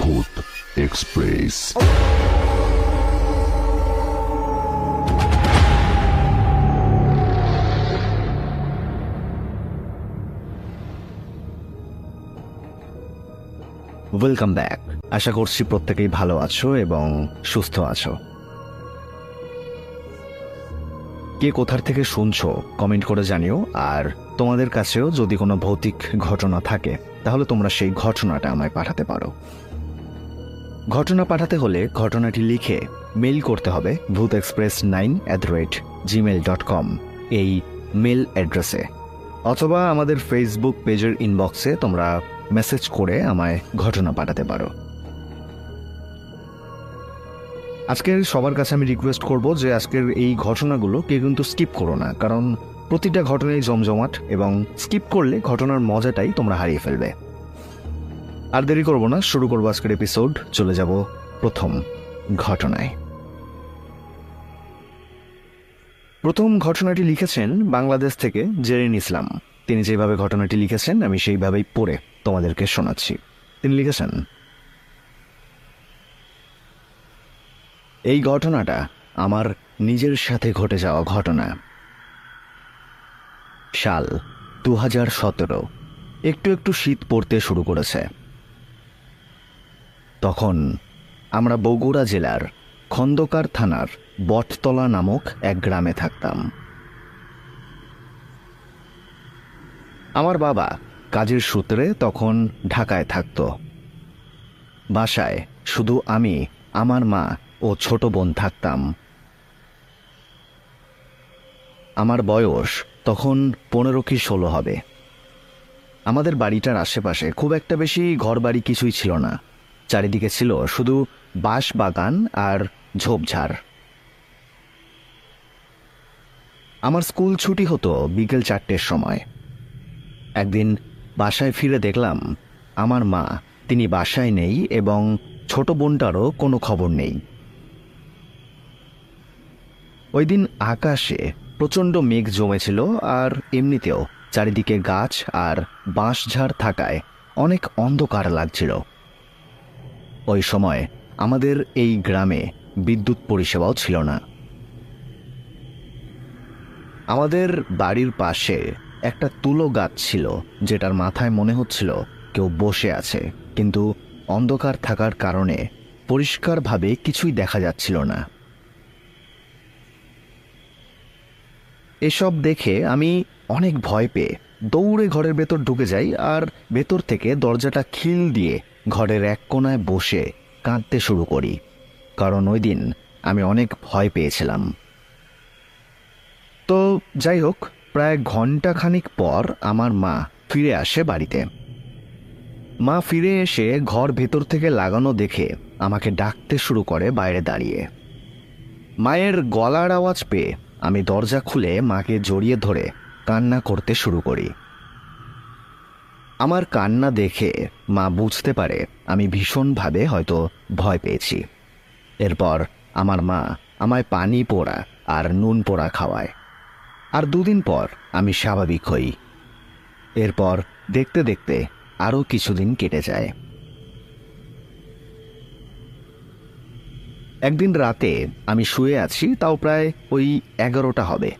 ভূত express. Welcome back. আশা করছি প্রত্যেকেই ভালো আছো এবং সুস্থ আছো। কে কোথার থেকে শুনছো কমেন্ট করে জানিও। আর তোমাদের কাছেও যদি কোনো ভৌতিক ঘটনা থাকে তাহলে তোমরা সেই ঘটনাটা আমায় পাঠাতে পারো। ঘটনা পাঠাতে হলে ঘটনাটি লিখে মেইল করতে হবে bhuteexpress9@gmail.com এই মেল অ্যাড্রেসে, অথবা আমাদের ফেসবুক পেজের ইনবক্সে তোমরা মেসেজ করে আমায় ঘটনা পাঠাতে পারো। আজকের সবার কাছে আমি রিকোয়েস্ট করব যে আজকের এই ঘটনাগুলো কেউ কিন্তু স্কিপ করো না, কারণ প্রতিটা ঘটনাই জমজমাট এবং স্কিপ করলে ঘটনার মজাটাই তোমরা হারিয়ে ফেলবে। আর দেরি করব না, শুরু করবো আজকের এপিসোড। চলে যাব প্রথম ঘটনায়। প্রথম ঘটনাটি লিখেছেন বাংলাদেশ থেকে জেরিন ইসলাম। তিনি যেভাবে ঘটনাটি লিখেছেন আমি সেইভাবেই পড়ে তোমাদেরকে শোনাচ্ছি। তিনি লিখেছেন, এই ঘটনাটা আমার নিজের সাথে ঘটে যাওয়া ঘটনা। সাল 2017। একটু একটু শীত পড়তে শুরু করেছে। তখন আমরা বগুড়া জেলার খন্দকার থানার বটতলা নামক এক গ্রামে থাকতাম। আমার বাবা কাজের সূত্রে তখন ঢাকায় থাকত। বাসায় শুধু আমি, আমার মা ও ছোট বোন থাকতাম। আমার বয়স তখন 15 কি 16 হবে। আমাদের বাড়িটার আশেপাশে খুব একটা বেশি ঘরবাড়ি কিছুই ছিল না। চারিদিকে ছিল শুধু বাঁশ বাগান আর ঝোপঝাড়। আমার স্কুল ছুটি হতো বিকেল 4টের সময়। একদিন বাসায় ফিরে দেখলাম আমার মা, তিনি বাসায় নেই এবং ছোট বোনটারও কোনো খবর নেই। ওই দিন আকাশে প্রচণ্ড মেঘ জমেছিল, আর এমনিতেও চারিদিকে গাছ আর বাঁশঝাড় থাকায় অনেক অন্ধকার লাগছিল। ওই সময় আমাদের এই গ্রামে বিদ্যুৎ পরিষেবাও ছিল না। আমাদের বাড়ির পাশে একটা তুলো গাছ ছিল, যেটার মাথায় মনে হচ্ছিল কেউ বসে আছে, কিন্তু অন্ধকার থাকার কারণে পরিষ্কারভাবে কিছুই দেখা যাচ্ছিল না। এসব দেখে আমি অনেক ভয় পেয়ে দৌড়ে ঘরের ভেতর ঢুকে যাই, আর ভেতর থেকে দরজাটা খিল দিয়ে ঘরের এক কোণায় বসে কাঁদতে শুরু করি, কারণ ওই দিন আমি অনেক ভয় পেয়েছিলাম। তো যাই হোক, প্রায় ঘন্টাখানিক পর আমার মা ফিরে আসে বাড়িতে। মা ফিরে এসে ঘর ভেতর থেকে লাগানো দেখে আমাকে ডাকতে শুরু করে বাইরে দাঁড়িয়ে। মায়ের গলার আওয়াজ পেয়ে আমি দরজা খুলে মাকে জড়িয়ে ধরে কান্না করতে শুরু করি। আমার কান্না দেখে মা বুঝতে পারে আমি ভীষণভাবে হয়তো ভয় পেয়েছি। এরপর আমার মা আমায় পানি পোড়া আর নুন পোড়া খাওয়ায়, আর 2 দিন পর আমি স্বাভাবিক হই। এরপর দেখতে দেখতে আরও কিছুদিন কেটে যায়। একদিন রাতে আমি শুয়ে আছি, তাও প্রায় ওই 11টা হবে।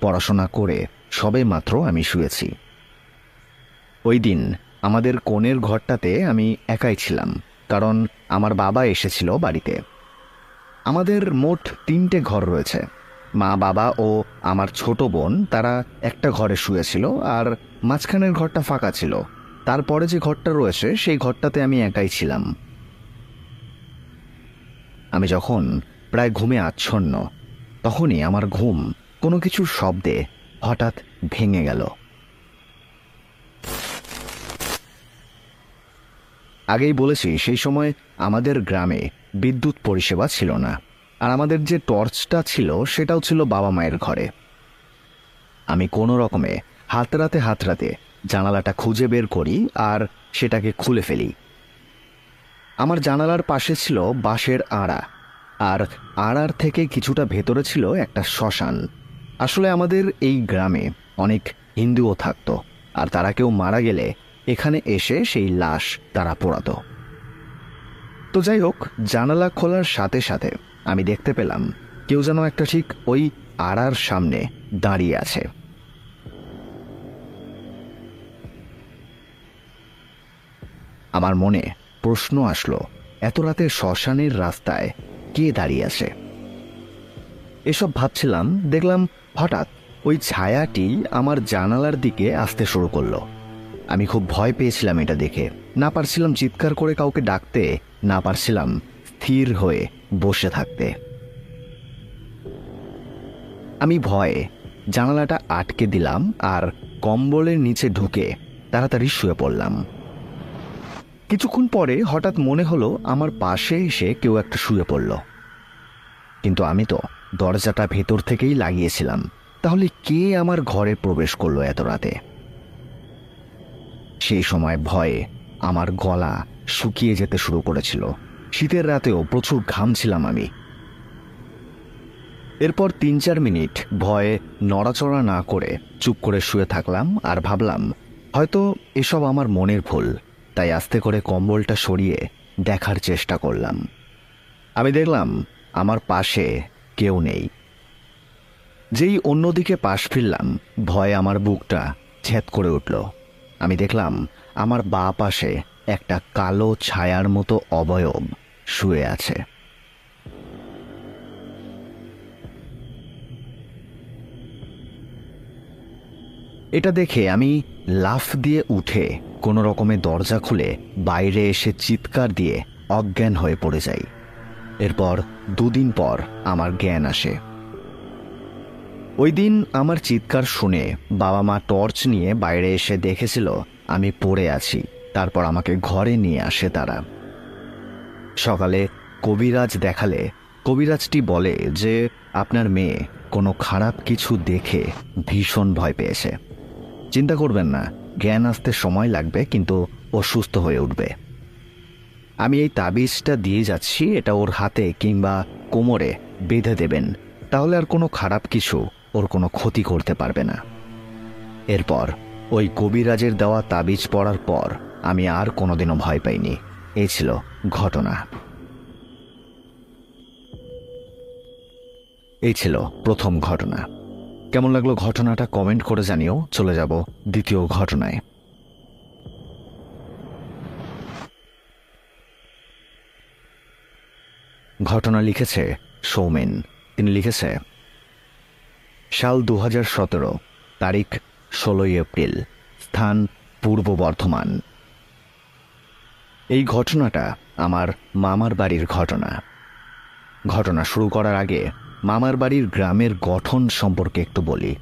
পড়াশোনা করে সবে মাত্র আমি শুয়েছি। ওই দিন আমাদের কোণের ঘরটাতে আমি একাই ছিলাম, কারণ আমার বাবা এসেছিল বাড়িতে। আমাদের মোট 3টে ঘর রয়েছে। মা, বাবা ও আমার ছোট বোন তারা একটা ঘরে শুয়েছিল, আর মাঝখানের ঘরটা ফাঁকা ছিল। তারপরে যে ঘরটা রয়েছে সেই ঘরটাতে আমি একাই ছিলাম। আমি যখন প্রায় ঘুমে আচ্ছন্ন, তখনই আমার ঘুম কোনো কিছুর শব্দে হঠাৎ ভেঙে গেল। আগেই বলেছি, সেই সময় আমাদের গ্রামে বিদ্যুৎ পরিষেবা ছিল না, আর আমাদের যে টর্চটা ছিল সেটাও ছিল বাবা মায়ের ঘরে। আমি কোনো রকমে হাতড়াতে জানালাটা খুঁজে বের করি আর সেটাকে খুলে ফেলি। আমার জানালার পাশে ছিল বাঁশের আড়া, আর আড়ার থেকে কিছুটা ভেতরে ছিল একটা শ্মশান। আসলে আমাদের এই গ্রামে অনেক হিন্দুও থাকতো, আর তারা কেউ মারা গেলে এখানে এসে সেই লাশ তারা পোড়াতো। তো যাই হোক, জানালা খোলার সাথে সাথে আমি দেখতে পেলাম কেউ যেন একটা ঠিক ওই আড়ার সামনে দাঁড়িয়ে আছে। আমার মনে প্রশ্ন আসলো, এত রাতে শ্মশানের রাস্তায় কে দাঁড়িয়ে আছে? এসব ভাবছিলাম, দেখলাম হঠাৎ ওই ছায়াটি আমার জানালার দিকে আসতে শুরু করলো। আমি খুব ভয় পেয়েছিলাম এটা দেখে। না পারছিলাম চিৎকার করে কাউকে ডাকতে, না পারছিলাম স্থির হয়ে বসে থাকতে। আমি ভয়ে জানালাটা আটকে দিলাম আর কম্বলের নিচে ঢুকে তাড়াতাড়ি শুয়ে পড়লাম। কিছুক্ষণ পরে হঠাৎ মনে হলো আমার পাশে এসে কেউ একটা শুয়ে পড়ল, কিন্তু আমি তো দরজাটা ভেতর থেকেই লাগিয়েছিলাম। তাহলে কে আমার ঘরে প্রবেশ করলো এত রাতে? সেই সময় ভয়ে আমার গলা শুকিয়ে যেতে শুরু করেছিল। শীতের রাতেও প্রচুর ঘামছিলাম আমি। এরপর ৩-৪ মিনিট ভয়ে নড়াচড়া না করে চুপ করে শুয়ে থাকলাম আর ভাবলাম হয়তো এসব আমার মনের ভুল। তাই আস্তে করে কম্বলটা সরিয়ে দেখার চেষ্টা করলাম। আমি দেখলাম আমার পাশে কেউ নেই। যেই অন্যদিকে পাশ ফিরলাম, ভয়ে আমার বুকটা ছেদ করে উঠল। আমি দেখলাম আমার বাঁ পাশে একটা কালো ছায়ার মতো অবয়ব শুয়ে আছে। এটা দেখে আমি লাফ দিয়ে উঠে কোনো রকমে দরজা খুলে বাইরে এসে চিৎকার দিয়ে অজ্ঞান হয়ে পড়ে যাই। এরপর 2 দিন পর আমার জ্ঞান আসে। ওই দিন আমার চিৎকার শুনে বাবা মা টর্চ নিয়ে বাইরে এসে দেখেছিল আমি পড়ে আছি। তারপর আমাকে ঘরে নিয়ে আসে তারা। সকালে কবিরাজ দেখালে কবিরাজটি বলে যে আপনার মেয়ে কোনো খারাপ কিছু দেখে ভীষণ ভয় পেয়েছে। চিন্তা করবেন না, জ্ঞান আসতে সময় লাগবে, কিন্তু ও সুস্থ হয়ে উঠবে। আমি এই তাবিজটা দিয়ে যাচ্ছি, এটা ওর হাতে কিংবা কোমরে বেঁধে দেবেন, তাহলে আর কোনো খারাপ কিছু ওর কোনো ক্ষতি করতে পারবে না। এরপর ওই কবিরাজের দেওয়া তাবিজ পড়ার পর আমি আর কোনোদিনও ভয় পাইনি। এই ছিল ঘটনা। এই ছিল প্রথম ঘটনা। কেমন লাগলো ঘটনাটা কমেন্ট করে জানিও। চলে যাব দ্বিতীয় ঘটনায়। ঘটনা লিখেছে সৌমেন। তিনি লিখেছে, সাল 2017, তারিখ 16 এপ্রিল, স্থান পূর্ব বর্ধমান। এই ঘটনাটা আমার মামার বাড়ির ঘটনা। ঘটনা শুরু করার আগে মামার বাড়ির গ্রামের গঠন সম্পর্কে একটু বলি।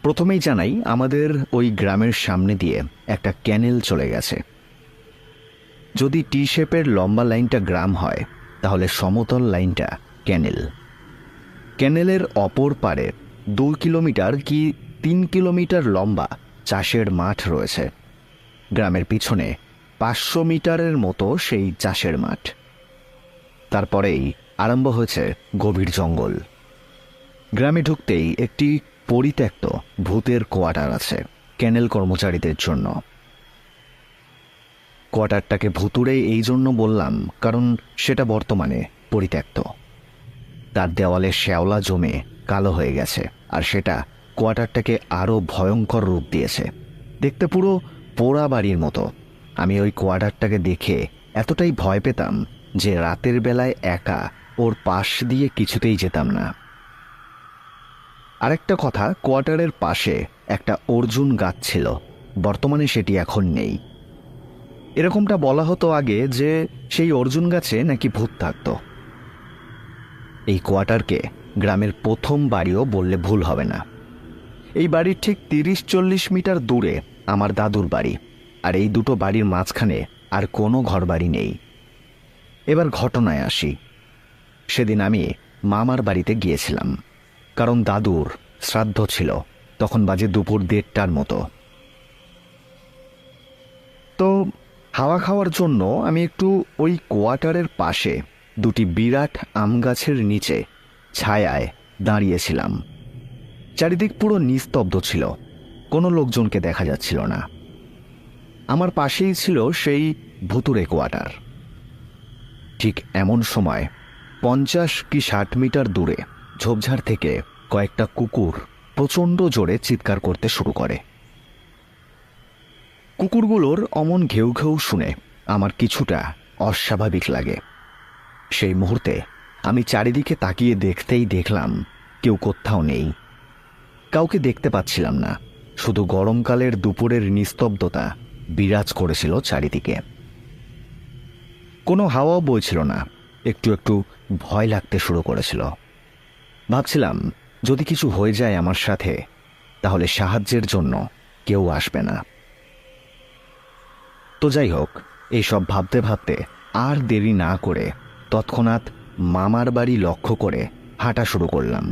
প্রথমেই জানাই, আমাদের ওই গ্রামের সামনে দিয়ে একটা ক্যানেল চলে গেছে। যদি টি শেপের লম্বা লাইনটা গ্রাম হয়, তাহলে সমতল লাইনটা ক্যানেল। ক্যানেলের অপর পারে 2 কিলোমিটার কি 3 কিলোমিটার লম্বা চাষের মাঠ রয়েছে। গ্রামের পিছনে 500 মিটারের মতো সেই চাষের মাঠ। তারপরেই আরম্ভ হয়েছে গভীর জঙ্গল। গ্রামে ঢুকতেই একটি পরিত্যক্ত ভূতের কোয়ার্টার আছে ক্যানেল কর্মচারীদের জন্য। কোয়ার্টারটাকে ভুতুড়ে এই জন্য বললাম কারণ সেটা বর্তমানে পরিত্যক্ত। তার দেওয়ালে শ্যাওলা জমে কালো হয়ে গেছে, আর সেটা কোয়ার্টারটাকে আরও ভয়ঙ্কর রূপ দিয়েছে। দেখতে পুরো পোড়া বাড়ির মতো। আমি ওই কোয়ার্টারটাকে দেখে এতটাই ভয় পেতাম যে রাতের বেলায় একা ওর পাশ দিয়ে কিছুতেই যেতাম না। আরেকটা কথা, কোয়ার্টারের পাশে একটা অর্জুন গাছ ছিল, বর্তমানে সেটি এখন নেই। এরকমটা বলা হতো আগে যে সেই অর্জুন গাছে নাকি ভূত থাকত। এই কোয়ার্টারকে গ্রামের প্রথম বাড়িও বললে ভুল হবে না। এই বাড়ির ঠিক 30-40 মিটার দূরে আমার দাদুর বাড়ি, আর এই দুটো বাড়ির মাঝখানে আর কোনো ঘরবাড়ি নেই। এবার ঘটনায় আসি। সেদিন আমি মামার বাড়িতে গিয়েছিলাম, কারণ দাদুর শ্রাদ্ধ ছিল। তখন বাজে দুপুর 1:30টার মতো। তো হাওয়া খাওয়ার জন্য আমি একটু ওই কোয়ার্টারের পাশে দুটি বিরাট আম গাছের নিচে ছায়ায় দাঁড়িয়েছিলাম। চারিদিক পুরো নিস্তব্ধ ছিল, কোনো লোকজনকে দেখা যাচ্ছিল না। আমার পাশেই ছিল সেই ভুতুড়ে কোয়ার্টার। ঠিক এমন সময় 50 কি 60 মিটার দূরে ঝোপঝাড় থেকে কয়েকটা কুকুর প্রচণ্ড জোরে চিৎকার করতে শুরু করে। কুকুরগুলোর অমন ঘেউ ঘেউ শুনে আমার কিছুটা অস্বাভাবিক লাগে। সেই মুহূর্তে আমি চারিদিকে তাকিয়ে দেখতেই দেখলাম কেউ কোথাও নেই। কাউকে দেখতে পাচ্ছিলাম না, শুধু গরমকালের দুপুরের নিস্তব্ধতা বিরাজ করেছিল চারিদিকে। কোনো হাওয়াও বইছিল না, একটু একটু ভয় লাগতে শুরু করেছিল। ভাবছিলাম যদি কিছু হয়ে যায় আমার সাথে, তাহলে সাহায্যের জন্য কেউ আসবে না। তো যাই হোক, এইসব ভাবতে ভাবতে আর দেরি না করে তৎক্ষণাৎ মামার বাড়ি লক্ষ্য করে হাঁটা শুরু করলাম।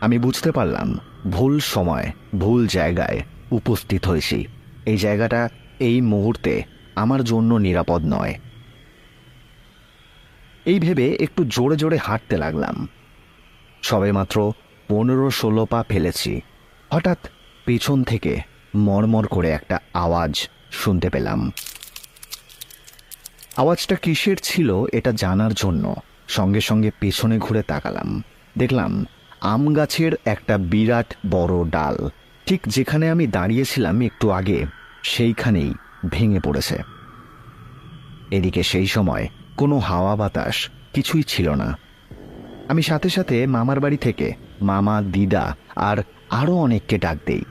আমি বুঝতে পারলাম ভুল সময় ভুল জায়গায় উপস্থিত হয়েছি। এই জায়গাটা এই মুহূর্তে আমার জন্য নিরাপদ নয়। এই ভেবে একটু জোরে জোরে হাঁটতে লাগলাম। সবেমাত্র 15-16 পা ফেলেছি, হঠাৎ পেছন থেকে মরমর করে একটা আওয়াজ শুনতে পেলাম। আওয়াজটা কিসের ছিল এটা জানার জন্য সঙ্গে সঙ্গে পেছনে ঘুরে তাকালাম। দেখলাম আম গাছের একটা বিরাট বড় ডাল ঠিক যেখানে আমি দাঁড়িয়েছিলাম একটু আগে সেইখানেই ভেঙে পড়েছে। এদিকে সেই সময় কোনো হাওয়া বাতাস কিছুই ছিল না। আমি সাথে সাথে মামার বাড়ি থেকে মামা, দিদা আর আরও অনেককে ডাক দেই।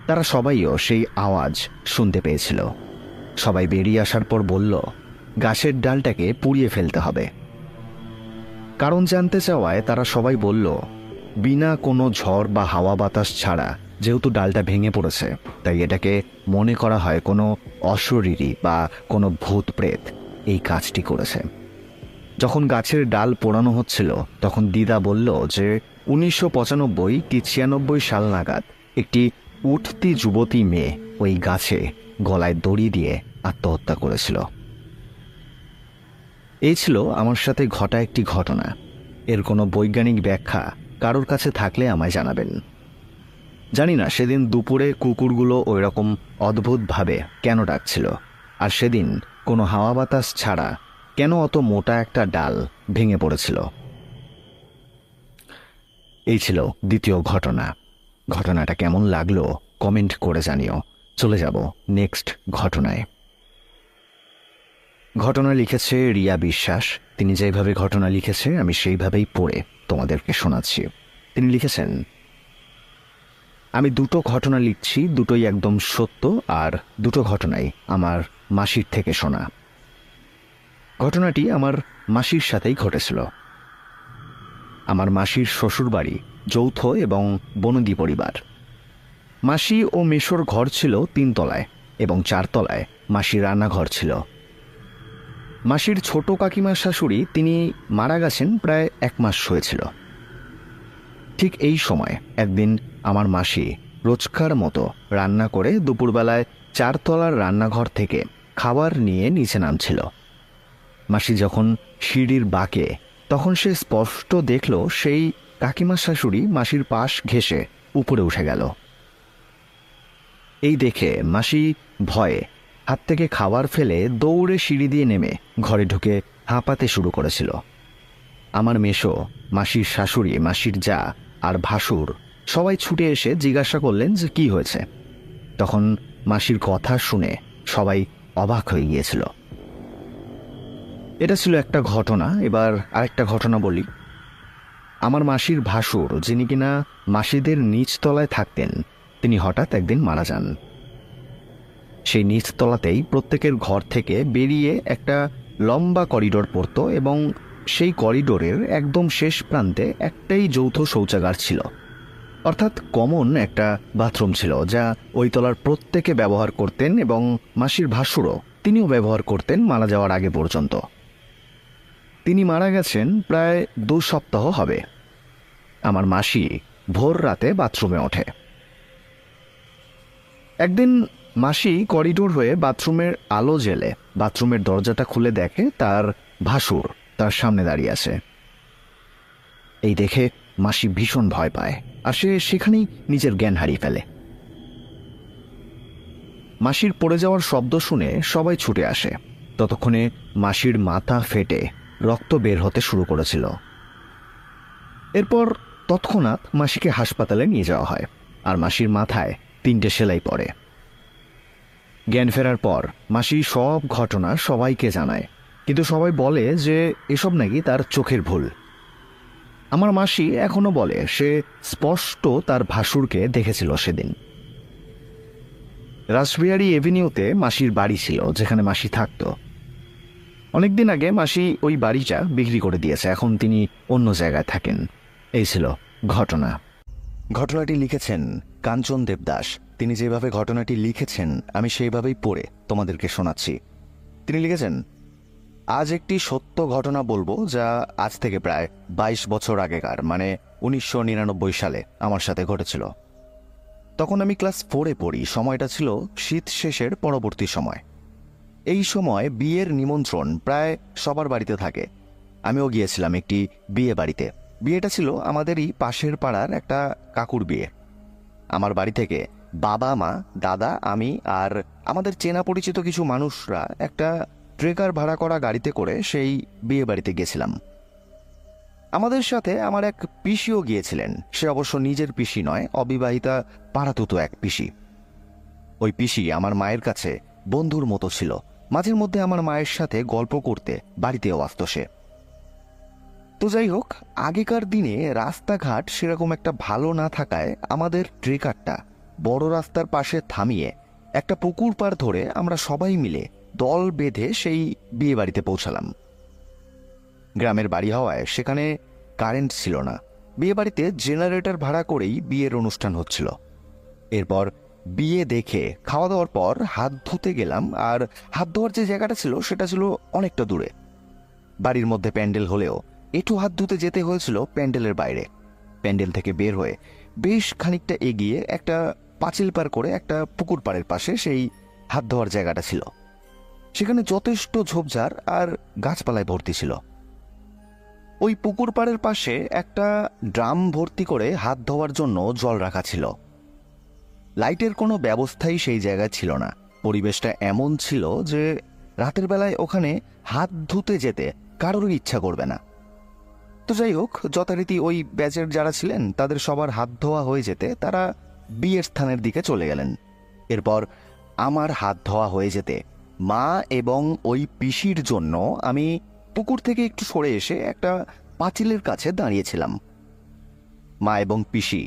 তারা সবাইও সেই আওয়াজ শুনতে পেয়েছিল। সবাই বেরিয়ে আসার পর বলল, গাছের ডালটাকে পুড়িয়ে ফেলতে হবে। কারণ জানতে চাওয়ায় তারা সবাই বলল, বিনা কোনো ঝড় বা হাওয়া বাতাস ছাড়া যেহেতু ডালটা ভেঙে পড়েছে, তাই এটাকে মনে করা হয় কোনো অশরীরী বা কোনো ভূত প্রেত এই কাজটি করেছে। যখন গাছের ডাল পোড়ানো হচ্ছিল তখন দিদা বলল যে 1995 কি 96 সাল নাগাদ একটি উঠতি যুবতী মেয়ে ওই গাছে গলায় দড়ি দিয়ে আত্মহত্যা করেছিল। এই ছিল আমার সাথে ঘটা একটি ঘটনা। এর কোনো বৈজ্ঞানিক ব্যাখ্যা কারোর কাছে থাকলে আমায় জানাবেন। জানি না সেদিন দুপুরে কুকুরগুলো ওই রকম অদ্ভুতভাবে কেন ডাকছিল, আর সেদিন কোনো হাওয়া বাতাস ছাড়া কেন অত মোটা একটা ডাল ভেঙে পড়েছিল। এই ছিল দ্বিতীয় ঘটনা। ঘটনাটা কেমন লাগলো কমেন্ট করে জানিও। চলে যাব নেক্সট ঘটনায়। ঘটনা লিখেছে রিয়া বিশ্বাস। তিনি যেভাবে ঘটনা লিখেছে আমি সেইভাবেই পড়ে তোমাদেরকে শোনাচ্ছি। তিনি লিখেছেন, আমি দুটো ঘটনা লিখছি, দুটোই একদম সত্য, আর দুটো ঘটনাই আমার মাসির থেকে শোনা। ঘটনাটি আমার মাসির সাথেই ঘটেছিল। আমার মাসির শ্বশুরবাড়ি যৌথ এবং বনদী পরিবার। মাসি ও মেশোর ঘর ছিল 3 তলায় এবং 4 তলায় মাসির রান্নাঘর ছিল। মাসির ছোট কাকিমার শাশুড়ি তিনি মারা গেছেন প্রায় 1 মাস হয়েছিল। ঠিক এই সময় একদিন আমার মাসি রোজকার মতো রান্না করে দুপুরবেলায় 4 তলার রান্নাঘর থেকে খাবার নিয়ে নিচে নামছিল। মাসি যখন সিঁড়ির বাঁকে, তখন সে স্পষ্ট দেখল সেই কাকিমার শাশুড়ি মাসির পাশ ঘেঁষে উপরে উঠে গেল। এই দেখে মাসি ভয়ে হাত থেকে খাবার ফেলে দৌড়ে সিঁড়ি দিয়ে নেমে ঘরে ঢুকে হাঁপাতে শুরু করেছিল। আমার মেশো, মাসির শাশুড়ি, মাসির জা আর ভাসুর সবাই ছুটে এসে জিজ্ঞাসা করলেন যে কি হয়েছে। তখন মাসির কথা শুনে সবাই অবাক হয়ে গিয়েছিল। এটা ছিল একটা ঘটনা। এবার আরেকটা ঘটনা বলি। আমার মাসির ভাসুর, যিনি কিনা মাসিদের নিচতলায় থাকতেন, তিনি হঠাৎ একদিন মারা যান। সেই নিচতলাতেই প্রত্যেকের ঘর থেকে বেরিয়ে একটা লম্বা করিডোর পড়ত এবং সেই করিডোরের একদম শেষ প্রান্তে একটাই যৌথ শৌচাগার ছিল, অর্থাৎ কমন একটা বাথরুম ছিল, যা ওই তলার প্রত্যেকে ব্যবহার করতেন এবং মাসির ভাসুরও তিনিও ব্যবহার করতেন মারা যাওয়ার আগে পর্যন্ত। তিনি মারা গেছেন প্রায় 2 সপ্তাহ হবে। আমার মাসি ভোর রাতে বাথরুমে ওঠে। একদিন মাসি করিডোর হয়ে বাথরুমের আলো জ্বেলে বাথরুমের দরজাটা খুলে দেখে তার ভাসুর তার সামনে দাঁড়িয়ে আছে। এই দেখে মাসি ভীষণ ভয় পায় আর সে সেখানেই নিজের জ্ঞান হারিয়ে ফেলে। মাসির পড়ে যাওয়ার শব্দ শুনে সবাই ছুটে আসে। ততক্ষণে মাসির মাথা ফেটে রক্ত বের হতে শুরু করেছিল। এরপর তৎক্ষণাৎ মাসিকে হাসপাতালে নিয়ে যাওয়া হয়, আর মাসির মাথায় 3টে সেলাই পড়ে। জ্ঞান ফেরার পর মাসি সব ঘটনা সবাইকে জানায়, কিন্তু সবাই বলে যে এসব নাকি তার চোখের ভুল। আমার মাসি এখনো বলে সে স্পষ্ট তার ভাসুরকে দেখেছিল সেদিন। রাসবিহারী এভিনিউতে মাসির বাড়ি ছিল, যেখানে মাসি থাকত। অনেকদিন আগে মাসি ওই বাড়িটা বিক্রি করে দিয়েছে, এখন তিনি অন্য জায়গায় থাকেন। এই ছিল ঘটনা। ঘটনাটি লিখেছেন কাঞ্চন দেবদাস। তিনি যেভাবে ঘটনাটি লিখেছেন আমি সেইভাবেই পড়ে তোমাদেরকে শোনাচ্ছি। তিনি লিখেছেন, আজ একটি সত্য ঘটনা বলবো, যা আজ থেকে প্রায় 22 বছর আগেকার, মানে 1999 সালে আমার সাথে ঘটেছিল। তখন আমি ক্লাস 4-এ পড়ি। সময়টা ছিল শীত শেষের পরবর্তী সময়। এই সময় বিয়ের নিমন্ত্রণ প্রায় সবার বাড়িতে থাকে। আমিও গিয়েছিলাম একটি বিয়ে বাড়িতে। বিয়েটা ছিল আমাদেরই পাশের পাড়ার একটা কাকুর বিয়ে। আমার বাড়ি থেকে বাবা, মা, দাদা, আমি আর আমাদের চেনা পরিচিত কিছু মানুষরা একটা ট্রেকার ভাড়া করা গাড়িতে করে সেই বিয়ে বাড়িতে গেছিলাম। আমাদের সাথে আমার এক পিসিও গিয়েছিলেন। সে অবশ্য নিজের পিসি নয়, অবিবাহিতা পাড়াতুতো এক পিসি। ওই পিসি আমার মায়ের কাছে বন্ধুর মতো ছিল। মাঝের মধ্যে আমার মায়ের সাথে গল্প করতে বাড়িতেও আসত সে। তো যাই হোক, আগেকার দিনে রাস্তাঘাট সেরকম একটা ভালো না থাকায় আমাদের ট্রেকারটা বড় রাস্তার পাশে থামিয়ে একটা পুকুর পাড় ধরে আমরা সবাই মিলে দল বেঁধে সেই বিয়ে বাড়িতে পৌঁছালাম। গ্রামের বাড়ি হওয়ায় সেখানে কারেন্ট ছিল না। বিয়ে বাড়িতে জেনারেটর ভাড়া করেই বিয়ের অনুষ্ঠান হচ্ছিল। এরপর বিয়ে দেখে খাওয়া দাওয়ার পর হাত ধুতে গেলাম, আর হাত ধোয়ার যে জায়গাটা ছিল সেটা ছিল অনেকটা দূরে। বাড়ির মধ্যে প্যান্ডেল হলেও একটু হাত ধুতে যেতে হয়েছিল প্যান্ডেলের বাইরে। প্যান্ডেল থেকে বের হয়ে বেশ খানিকটা এগিয়ে একটা পাঁচিল পার করে একটা পুকুর পাড়ের পাশে সেই হাত ধোয়ার জায়গাটা ছিল। সেখানে যথেষ্ট ঝোপঝাড় আর গাছপালায় ভর্তি ছিল। ওই পুকুর পাড়ের পাশে একটা ড্রাম ভর্তি করে হাত ধোয়ার জন্য জল রাখা ছিল। লাইটের কোনো ব্যবস্থাই সেই জায়গায় ছিল না। পরিবেশটা এমন ছিল যে রাতের বেলায় ওখানে হাত ধুতে যেতে কারোরই ইচ্ছা করবে না। তো যাই হোক, যথারীতি ওই ব্যাচের যারা ছিলেন তাদের সবার হাত ধোয়া হয়ে যেতে তারা বিয়ের স্থানের দিকে চলে গেলেন। এরপর আমার হাত ধোয়া হয়ে যেতে মা এবং ওই পিসির জন্য আমি পুকুর থেকে একটু সরে এসে একটা পাঁচিলের কাছে দাঁড়িয়েছিলাম। মা এবং পিসি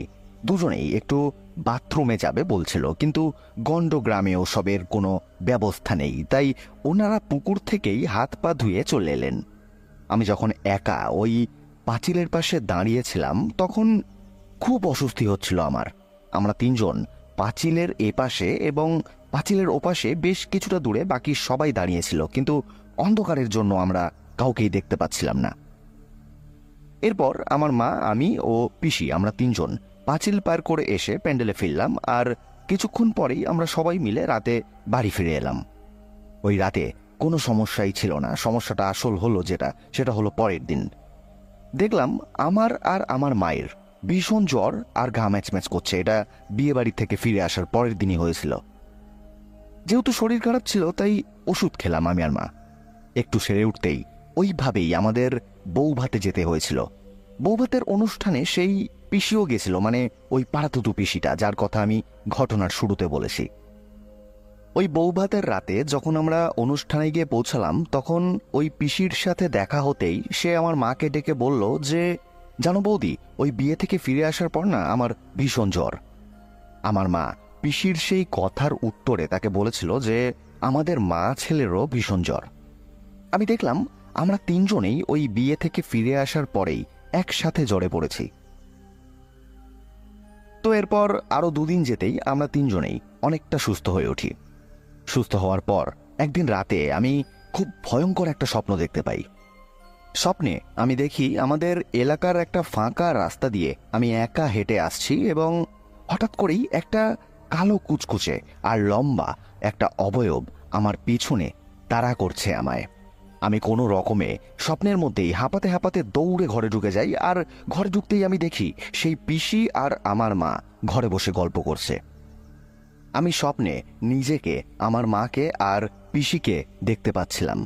দুজনেই একটু বাথরুমে যাবে বলছিল, কিন্তু গণ্ডগ্রামে ওসবের কোনো ব্যবস্থা নেই, তাই ওনারা পুকুর থেকেই হাত পা ধুয়ে চলে এলেন। আমি যখন একা ওই পাঁচিলের পাশে দাঁড়িয়েছিলাম তখন খুব অস্বস্তি হচ্ছিল আমার। আমরা তিনজন পাঁচিলের এপাশে এবং পাঁচিলের ওপাশে বেশ কিছুটা দূরে বাকি সবাই দাঁড়িয়েছিল, কিন্তু অন্ধকারের জন্য আমরা কাউকেই দেখতে পাচ্ছিলাম না। এরপর আমার মা, আমি ও পিসি আমরা তিনজন পাঁচিল পার করে এসে প্যান্ডেলে ফিরলাম, আর কিছুক্ষণ পরেই আমরা সবাই মিলে রাতে বাড়ি ফিরে এলাম। ওই রাতে কোনো সমস্যাই ছিল না। সমস্যাটা আসল হলো সেটা হলো পরের দিন। দেখলাম আমার আর আমার মায়ের ভীষণ জ্বর আর ঘা ম্যাচ করছে। এটা বিয়ে বাড়ি থেকে ফিরে আসার পরের দিনই হয়েছিল। যেহেতু শরীর খারাপ ছিল তাই ওষুধ খেলাম আমি আর মা। একটু সেরে উঠতেই ওইভাবেই আমাদের বৌভাতে যেতে হয়েছিল। বৌভাতের অনুষ্ঠানে সেই পিসিও গেছিল, মানে ওই পাড়াতুতু পিসিটা যার কথা আমি ঘটনার শুরুতে বলেছি। ওই বৌভাতের রাতে যখন আমরা অনুষ্ঠানে গিয়ে পৌঁছালাম তখন ওই পিসির সাথে দেখা হতেই সে আমার মাকে ডেকে বলল যে, জানো বৌদি, ওই বিয়ে থেকে ফিরে আসার পর না আমার ভীষণ জ্বর। আমার মা পিসির সেই কথার উত্তরে তাকে বলেছিল যে আমাদের মা ছেলেরও ভীষণ জ্বর। আমি দেখলাম আমরা তিনজনেই ওই বিয়ে থেকে ফিরে আসার পরেই একসাথে জ্বরে পড়েছি। তো এরপর আরো 2 দিন যেতেই আমরা তিনজনেই অনেকটা সুস্থ হয়ে উঠি। সুস্থ হওয়ার পর একদিন রাতে আমি খুব ভয়ঙ্কর একটা স্বপ্ন দেখতে পাই। স্বপ্নে আমি দেখি আমাদের এলাকার একটা ফাঁকা রাস্তা দিয়ে আমি একা হেঁটে আসছি এবং হঠাৎ করেই একটা কালো কুচকুচে আর লম্বা একটা অবয়ব আমার পিছনে তাড়া করছে আমায়। আমি কোনো রকমে স্বপ্নের মধ্যেই হাঁপাতে হাঁপাতে দৌড়ে ঘরে ঢুকে যাই, আর ঘরে ঢুকতেই আমি দেখি সেই পিসি আর আমার মা ঘরে বসে গল্প করছে। আমি স্বপ্নে নিজেকে, আমার মাকে আর পিসিকে দেখতে পাচ্ছিলাম,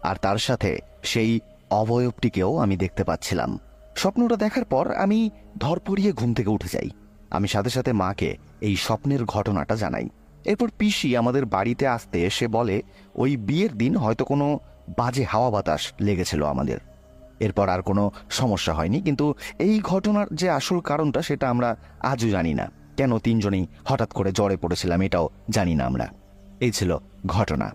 আর তার সাথে সেই অবয়বটিকেও আমি দেখতে পাচ্ছিলাম। স্বপ্নটা দেখার পর আমি ধরপড়িয়ে ঘুম থেকে উঠে যাই। আমি সাথে সাথে মাকে এই স্বপ্নের ঘটনাটা জানাই। এরপর পিসি আমাদের বাড়িতে আসতে সে বলে ওই বিয়ের দিন হয়তো কোনো বাজে হাওয়া বাতাস লেগেছিল আমাদের। এরপর আর কোনো সমস্যা হয়নি, কিন্তু এই ঘটনার যে আসল কারণটা সেটা আমরা আজও জানি না। কেন তিনজনেই হঠাৎ করে জ্বরে পড়েছিলাম এটাও জানি না আমরা। এই ছিল ঘটনা,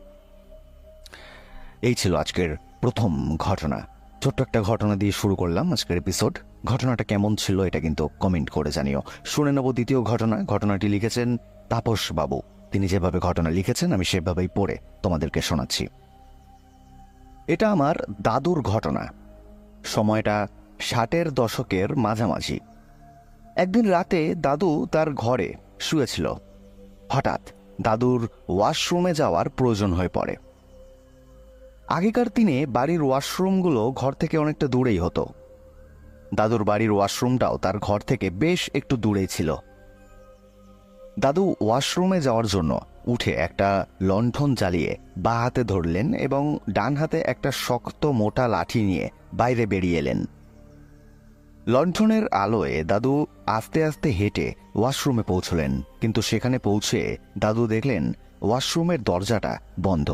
এই ছিল আজকের প্রথম ঘটনা। ছোট্ট একটা ঘটনা দিয়ে শুরু করলাম আজকের এপিসোড। ঘটনাটা কেমন ছিল এটা কিন্তু কমেন্ট করে জানিও। শুনে নেব দ্বিতীয় ঘটনা। ঘটনাটি লিখেছেন তাপস বাবু। তিনি যেভাবে ঘটনা লিখেছেন আমি সেভাবেই পড়ে তোমাদেরকে শোনাচ্ছি। এটা আমার দাদুর ঘটনা। সময়টা 60-এর দশকের মাঝামাঝি। একদিন রাতে দাদু তার ঘরে শুয়েছিল। হঠাৎ দাদুর ওয়াশরুমে যাওয়ার প্রয়োজন হয়ে পড়ে। আগেকার দিনে বাড়ির ওয়াশরুমগুলো ঘর থেকে অনেকটা দূরেই হতো। দাদুর বাড়ির ওয়াশরুমটাও তার ঘর থেকে বেশ একটু দূরেই ছিল। দাদু ওয়াশরুমে যাওয়ার জন্য উঠে একটা লণ্ঠন জ্বালিয়ে বাঁ হাতে ধরলেন এবং ডান হাতে একটা শক্ত মোটা লাঠি নিয়ে বাইরে বেরিয়ে এলেন। লণ্ঠনের আলোয় দাদু আস্তে আস্তে হেঁটে ওয়াশরুমে পৌঁছলেন, কিন্তু সেখানে পৌঁছে দাদু দেখলেন ওয়াশরুমের দরজাটা বন্ধ।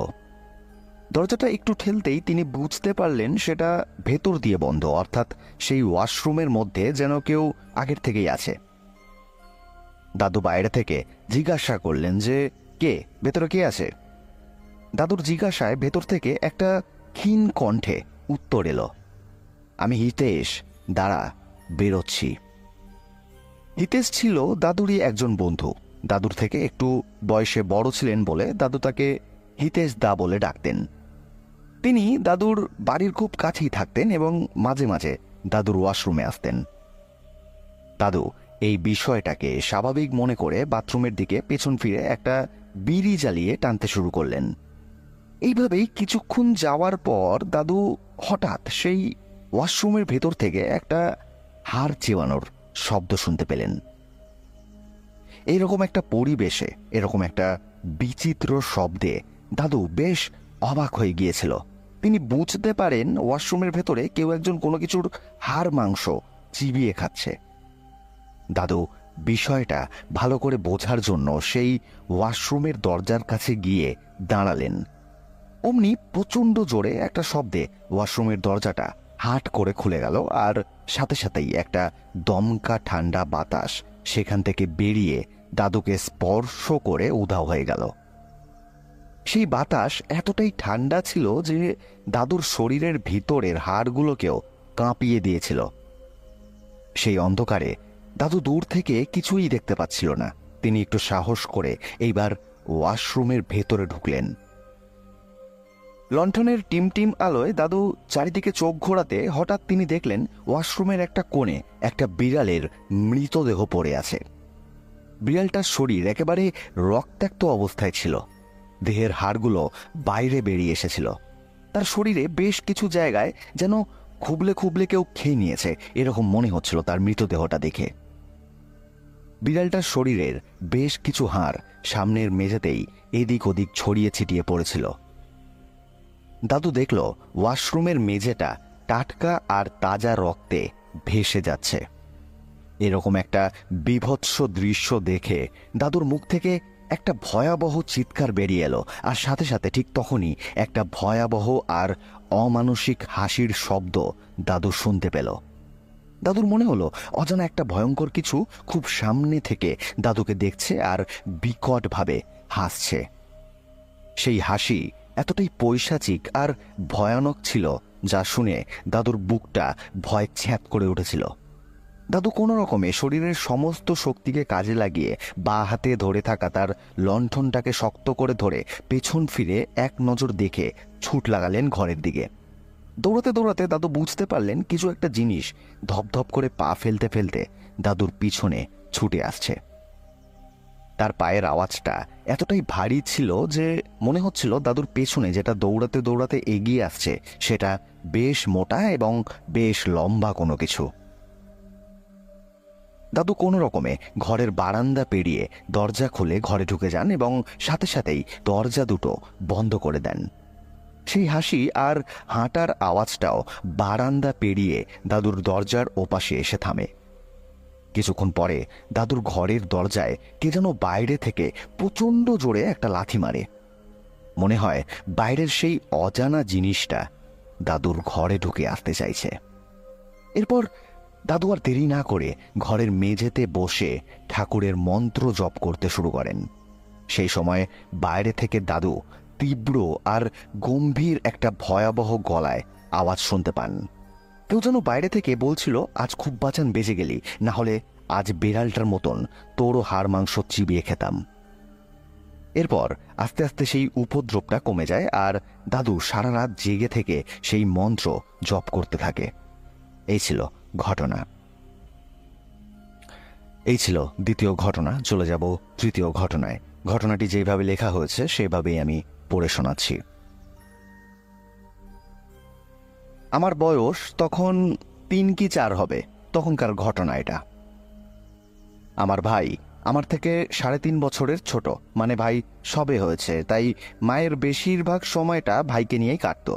দরজাটা একটু ঠেলতেই তিনি বুঝতে পারলেন সেটা ভেতর দিয়ে বন্ধ, অর্থাৎ সেই ওয়াশরুমের মধ্যে যেন কেউ আগের থেকেই আছে। দাদু বাইরে থেকে জিজ্ঞাসা করলেন যে কে, ভেতরে কে আছে? দাদুর জিজ্ঞাসায় ভেতর থেকে একটা ক্ষীণ কণ্ঠে উত্তর এলো, আমি হিতেশ, দাঁড়া, বেরোচ্ছি। হিতেশ ছিল দাদুরই একজন বন্ধু। দাদুর থেকে একটু বয়সে বড় ছিলেন বলে দাদু তাকে হিতেশ দা বলে ডাকতেন। তিনি দাদুর বাড়ির খুব কাছেই থাকতেন এবং মাঝে মাঝে দাদুর ওয়াশরুমে আসতেন। দাদু এই বিষয়টাকে স্বাভাবিক মনে করে বাথরুমের দিকে পেছন ফিরে একটা বিড়ি জ্বালিয়ে টানতে শুরু করলেন। এইভাবেই কিছুক্ষণ যাওয়ার পর দাদু হঠাৎ সেই ওয়াশরুমের ভেতর থেকে একটা হাড় চেবানোর শব্দ শুনতে পেলেন। এইরকম একটা পরিবেশে এরকম একটা বিচিত্র শব্দে দাদু বেশ অবাক হয়ে গিয়েছিল। তিনি বুঝতে পারেন ওয়াশরুমের ভেতরে কেউ একজন কোনো কিছুর হাড় মাংস চিবিয়ে খাচ্ছে। দাদু বিষয়টা ভালো করে বোঝার জন্য সেই ওয়াশরুমের দরজার কাছে গিয়ে দাঁড়ালেন। অমনি প্রচণ্ড জোরে একটা শব্দে ওয়াশরুমের দরজাটা হাট করে খুলে গেল, আর সাথে সাথেই একটা দমকা ঠান্ডা বাতাস সেখান থেকে বেরিয়ে দাদুকে স্পর্শ করে উধাও হয়ে গেল। সেই বাতাস এতটাই ঠান্ডা ছিল যে দাদুর শরীরের ভিতরের হাড়গুলোকেও কাঁপিয়ে দিয়েছিল। সেই অন্ধকারে দাদু দূর থেকে কিছুই দেখতে পাচ্ছিল না। তিনি একটু সাহস করে এইবার ওয়াশরুমের ভেতরে ঢুকলেন। লণ্ঠনের টিমটিম আলোয় দাদু চারিদিকে চোখ ঘোরাতে হঠাৎ তিনি দেখলেন ওয়াশরুমের একটা কোণে একটা বিড়ালের মৃতদেহ পড়ে আছে। বিড়ালটার শরীর একেবারে রক্তাক্ত অবস্থায় ছিল। দেহের হাড়গুলো বাইরে বেরিয়ে এসেছিল। তার শরীরে বেশ কিছু জায়গায় যেন খুবলে খুবলে কেউ খেয়ে নিয়েছে, এরকম মনে হচ্ছিল তার মৃতদেহটা দেখে। বিড়ালটার শরীরের বেশ কিছু হাড় সামনের মেঝেতেই এদিক ওদিক ছড়িয়ে ছিটিয়ে পড়েছিল। দাদু দেখল ওয়াশরুমের মেঝেটা টাটকা আর তাজা রক্তে ভেসে যাচ্ছে। এরকম একটা বীভৎস দৃশ্য দেখে দাদুর মুখ থেকে একটা ভয়াবহ চিৎকার বেরিয়ে এলো, আর সাথে সাথে ঠিক তখনই একটা ভয়াবহ আর অমানসিক হাসির শব্দ দাদু শুনতে পেল। দাদুর মনে হলো অজানা একটা ভয়ঙ্কর কিছু খুব সামনে থেকে দাদুকে দেখছে আর বিকটভাবে হাসছে। সেই হাসি এতটাই পৈশাচিক আর ভয়ানক ছিল যা শুনে দাদুর বুকটা ভয় ছ্যাঁত করে উঠেছিল। দাদু কোনো রকমে শরীরের সমস্ত শক্তিকে কাজে লাগিয়ে বাঁ হাতে ধরে থাকা তার লণ্ঠনটাকে শক্ত করে ধরে পেছন ফিরে এক নজর দেখে ছুট লাগালেন ঘরের দিকে। দৌড়াতে দৌড়াতে দাদু বুঝতে পারলেন কিছু একটা জিনিস ধপধপ করে পা ফেলতে ফেলতে দাদুর পিছনে ছুটে আসছে। তার পায়ের আওয়াজটা এতটাই ভারী ছিল যে মনে হচ্ছিল দাদুর পেছনে যেটা দৌড়াতে দৌড়াতে এগিয়ে আসছে সেটা বেশ মোটা এবং বেশ লম্বা কোনো কিছু। দাদু কোনো রকমে ঘরের বারান্দা পেরিয়ে দরজা খুলে ঘরে ঢুকে যান এবং সাথে সাথেই দরজা দুটো বন্ধ করে দেন। সেই হাসি আর হাঁটার আওয়াজটাও বারান্দা পেরিয়ে দাদুর দরজার ওপাশে এসে থামে। কিছুক্ষণ পরে দাদুর ঘরের দরজায় কে যেন বাইরে থেকে প্রচণ্ড জোরে একটা লাথি মারে। মনে হয় বাইরের সেই অজানা জিনিসটা দাদুর ঘরে ঢুকে আসতে চাইছে। এরপর দাদু আর দেরি না করে ঘরের মেঝেতে বসে ঠাকুরের মন্ত্র জপ করতে শুরু করেন। সেই সময় বাইরে থেকে দাদু তীব্র আর গম্ভীর একটা ভয়াবহ গলায় আওয়াজ শুনতে পান। কেউ যেন বাইরে থেকে বলছিল, আজ খুব বাঁচান বেঁচে গেলি, না হলে আজ বিড়ালটার মতন তোরও হাড় মাংস চিবিয়ে খেতাম। এরপর আস্তে আস্তে সেই উপদ্রবটা কমে যায় আর দাদু সারা রাত জেগে থেকে সেই মন্ত্র জপ করতে থাকে। এই ছিল ঘটনা। এই ছিল দ্বিতীয় ঘটনা। চলে যাব তৃতীয় ঘটনায়। ঘটনাটি যেভাবে লেখা হয়েছে সেভাবেই আমি পড়ে শোনাচ্ছি। আমার বয়স তখন 3 কি 4 হবে, তখনকার ঘটনা এটা। আমার ভাই আমার থেকে 3.5 বছরের ছোট, মানে ভাই সবে হয়েছে, তাই মায়ের বেশিরভাগ সময়টা ভাইকে নিয়েই কাটত।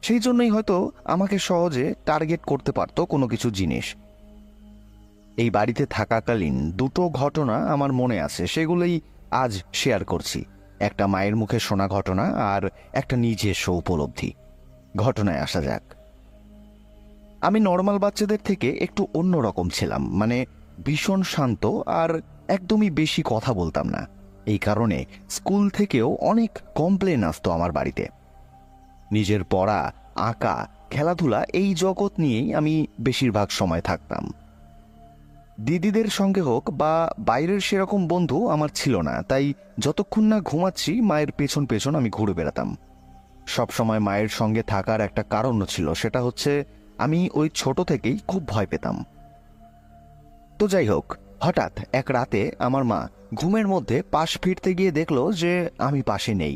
সেই জন্যই হয়তো আমাকে সহজে টার্গেট করতে পারত কোনো কিছু জিনিস। এই বাড়িতে থাকাকালীন 2টো ঘটনা আমার মনে আছে, সেগুলোই আজ শেয়ার করছি। একটা মায়ের মুখে শোনা ঘটনা আর একটা নিজস্ব উপলব্ধি। ঘটনায় আসা যাক। আমি নর্মাল বাচ্চাদের থেকে একটু অন্যরকম ছিলাম, মানে ভীষণ শান্ত আর একদমই বেশি কথা বলতাম না। এই কারণে স্কুল থেকেও অনেক কমপ্লেন আসতো আমার বাড়িতে। নিজের পড়া, আঁকা, খেলাধুলা এই জগৎ নিয়েই আমি বেশিরভাগ সময় থাকতাম। দিদিদের সঙ্গে হোক বা বাইরের সেরকম বন্ধু আমার ছিল না, তাই যতক্ষণ না ঘুমাচ্ছি মায়ের পেছন পেছন আমি ঘুরে বেড়াতাম। সবসময় মায়ের সঙ্গে থাকার একটা কারণও ছিল, সেটা হচ্ছে আমি ওই ছোট থেকেই খুব ভয় পেতাম। তো যাই হোক, হঠাৎ এক রাতে আমার মা ঘুমের মধ্যে পাশ ফিরতে গিয়ে দেখলো যে আমি পাশে নেই।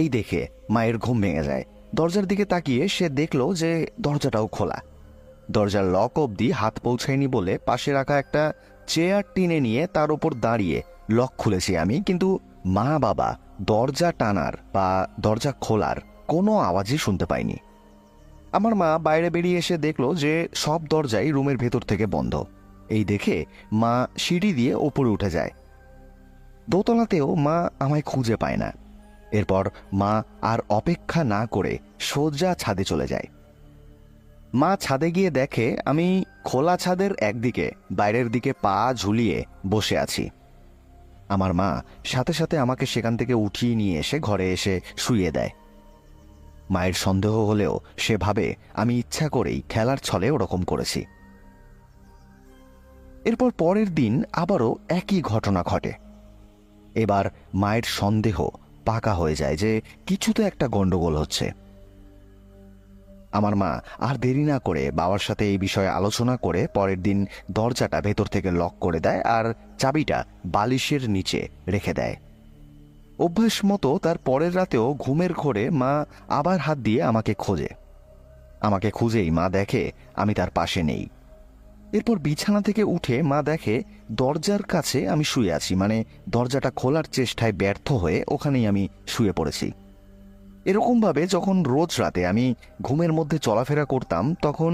এই দেখে মায়ের ঘুম ভেঙে যায়। দরজার দিকে তাকিয়ে সে দেখলো যে দরজাটাও খোলা। দরজার লক অবধি হাত পৌঁছায়নি বলে পাশে রাখা একটা চেয়ার টেনে নিয়ে তার উপর দাঁড়িয়ে লক খুলেছি আমি, কিন্তু মা বাবা দরজা টানার বা দরজা খোলার কোনো আওয়াজই শুনতে পাইনি। আমার মা বাইরে বেরিয়ে এসে দেখলো যে সব দরজাই রুমের ভেতর থেকে বন্ধ। এই দেখে মা সিঁড়ি দিয়ে ওপরে উঠে যায়। দোতলাতেও মা আমায় খুঁজে পায় না। এরপর মা আর অপেক্ষা না করে সোজা ছাদে চলে যায়। মা ছাদে গিয়ে দেখে আমি খোলা ছাদের একদিকে বাইরের দিকে পা ঝুলিয়ে বসে আছি। আমার মা সাথে সাথে আমাকে সেখান থেকে উঠিয়ে নিয়ে এসে ঘরে এসে শুইয়ে দেয়। মায়ের সন্দেহ হলেও সে ভাবে আমি ইচ্ছা করেই খেলার ছলে ওরকম করেছি। এরপর পরের দিন আবারও একই ঘটনা ঘটে। এবার মায়ের সন্দেহ পাকা হয়ে যায় যে কিছুতে একটা গন্ডগোল হচ্ছে। আমার মা আর দেরি না করে বাবার সাথে এই বিষয়ে আলোচনা করে পরের দিন দরজাটা ভেতর থেকে লক করে দেয় আর চাবিটা বালিশের নিচে রেখে দেয়। অভ্যাস মতো তার পরের রাতেও ঘুমের ঘোরে মা আবার হাত দিয়ে আমাকে খোঁজে। আমাকে খুঁজেই মা দেখে আমি তার পাশে নেই। এরপর বিছানা থেকে উঠে মা দেখে দরজার কাছে আমি শুয়ে আছি, মানে দরজাটা খোলার চেষ্টায় ব্যর্থ হয়ে ওখানেই আমি শুয়ে পড়েছি। এরকমভাবে যখন রোজ রাতে আমি ঘুমের মধ্যে চলাফেরা করতাম, তখন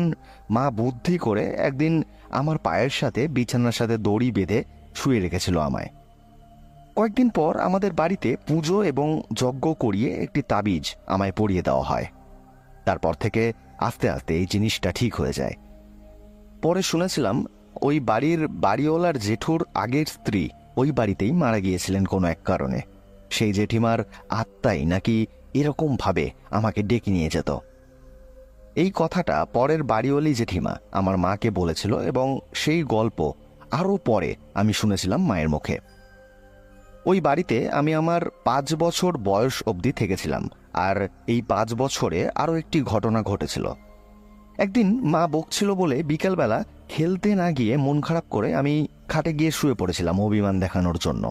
মা বুদ্ধি করে একদিন আমার পায়ের সাথে বিছানার সাথে দড়ি বেঁধে শুয়ে রেখেছিল আমায়। কয়েকদিন পর আমাদের বাড়িতে পুজো এবং যজ্ঞ করিয়ে একটি তাবিজ আমায় পরিয়ে দেওয়া হয়। তারপর থেকে আস্তে আস্তে এই জিনিসটা ঠিক হয়ে যায়। পরে শুনেছিলাম ওই বাড়ির বাড়িওয়ালার জেঠুর আগের স্ত্রী ওই বাড়িতেই মারা গিয়েছিলেন কোনো এক কারণে। সেই জেঠিমার আত্মাই নাকি এরকম ভাবে আমাকে ডেকে নিয়ে যেত। এই কথাটা পরের বাড়িওয়ালি জেঠিমা আমার মাকে বলেছিল এবং সেই গল্প আরও পরে আমি শুনেছিলাম মায়ের মুখে। ওই বাড়িতে আমি আমার 5 বছর বয়স অবধি থেকেছিলাম, আর এই 5 বছরে আরও একটি ঘটনা ঘটেছিল। একদিন মা বকছিল বলে বিকেলবেলা খেলতে না গিয়ে মন খারাপ করে আমি খাটে গিয়ে শুয়ে পড়েছিলাম অভিমান দেখানোর জন্য।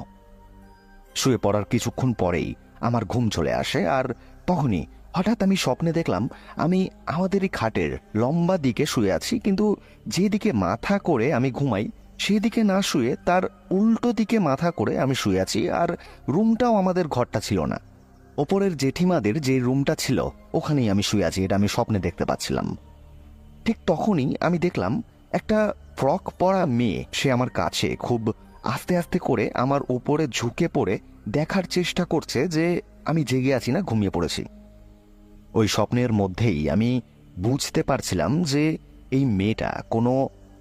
শুয়ে পড়ার কিছুক্ষণ পরেই আমার ঘুম চলে আসে, আর তখনই হঠাৎ আমি স্বপ্নে দেখলাম আমি আমাদেরই খাটের লম্বা দিকে শুয়ে আছি, কিন্তু যেদিকে মাথা করে আমি ঘুমাই সেদিকে না শুয়ে তার উল্টো দিকে মাথা করে আমি শুয়ে আছি, আর রুমটাও আমাদের ঘরটা ছিল না। ওপরের জেঠিমাদের যে রুমটা ছিল ওখানেই আমি শুয়ে আছি, এটা আমি স্বপ্নে দেখতে পাচ্ছিলাম। ঠিক তখনই আমি দেখলাম একটা ফ্রক পরা মেয়ে, সে আমার কাছে খুব আস্তে আস্তে করে আমার উপরে ঝুঁকে পড়ে দেখার চেষ্টা করছে যে আমি জেগে আছি না ঘুমিয়ে পড়েছি। ওই স্বপ্নের মধ্যেই আমি বুঝতে পারছিলাম যে এই মেয়েটা কোনো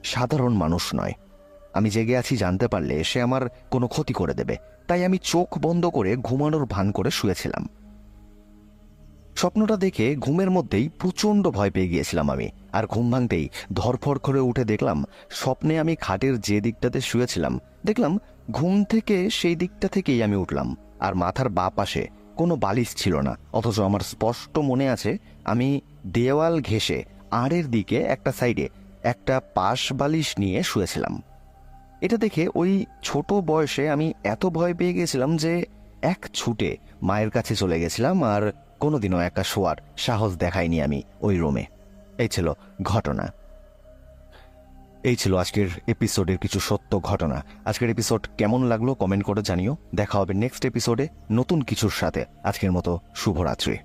সাধারণ মানুষ নয়। আমি জেগে আছি জানতে পারলে সে আমার কোনো ক্ষতি করে দেবে, তাই আমি চোখ বন্ধ করে ঘুমানোর ভান করে শুয়েছিলাম। স্বপ্নটা দেখে ঘুমের মধ্যেই প্রচণ্ড ভয় পেয়ে গিয়েছিলাম আমি, আর ঘুম ভাঙতেই ধরফর করে উঠে দেখলাম স্বপ্নে আমি খাটের যে দিকটাতে শুয়েছিলাম, দেখলাম ঘুম থেকে সেই দিকটা থেকেই আমি উঠলাম, আর মাথার বাঁ পাশে কোনো বালিশ ছিল না। অথচ আমার স্পষ্ট মনে আছে আমি দেওয়াল ঘেঁষে আড়ের দিকে একটা সাইডে একটা পাশ বালিশ নিয়ে শুয়েছিলাম। এটা দেখে ওই ছোট বয়সে আমি এত ভয় পেয়ে গেছিলাম যে এক ছুটে মায়ের কাছে চলে গেছিলাম, আর কোনোদিনও একা শোয়ার সাহস দেখাইনি আমি ওই রুমে। এই ছিল ঘটনা। এই ছিল আজকের এপিসোডের কিছু সত্য ঘটনা। আজকের এপিসোড কেমন লাগলো কমেন্ট করে জানিও। দেখা হবে নেক্সট এপিসোডে নতুন কিছুর সাথে। আজকের মতো শুভরাত্রি।